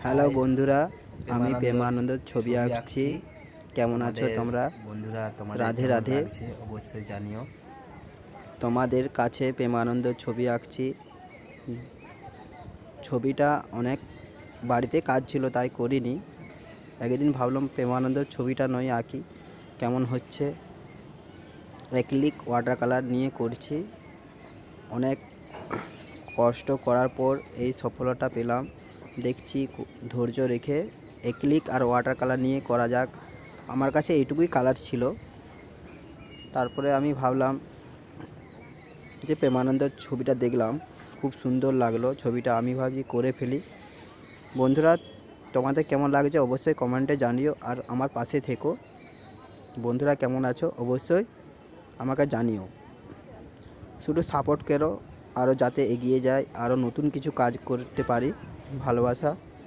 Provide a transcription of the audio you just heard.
Hello বন্ধুরা, আমি প্রেমানন্দ প্রেমানন্দের ছবি আঁকছি। কেমন আছো তোমরা? বন্ধুরা? তোমাদের রাধে কেমন রাধে। লাগছে অবশ্যই জানিও। তোমাদের কাছে প্রেমানন্দের ছবি আঁকছি। ছবিটা অনেক বাড়িতে কাজ ছিল তাই করিনি। একদিন ভাবলাম প্রেমানন্দের ছবিটা নয় আঁকি, কেমন হচ্ছে। অ্যাক্রিলিক ওয়াটার কালার নিয়ে করছি। অনেক কষ্ট করার পর এই সফলতা পেলাম। দেখছি ধৈর্য রেখে অ্যাক্রিলিক আর ওয়াটার কালার নিয়ে করা যাক। আমার কাছে এইটুকুই কালার ছিল। তারপরে আমি ভাবলাম যে প্রেমানন্দের ছবিটা দেখলাম, খুব সুন্দর লাগলো ছবিটা। আমি ভাবছি করে ফেলি। বন্ধুরা, তোমাদের কেমন লাগছে অবশ্যই কমেন্টে জানিও, আর আমার পাশে থেকো। বন্ধুরা কেমন আছো অবশ্যই আমাকে জানিও। শুধু সাপোর্ট করো, আরও যাতে এগিয়ে যায়, আরও নতুন কিছু কাজ করতে পারি। ভালোবাসা।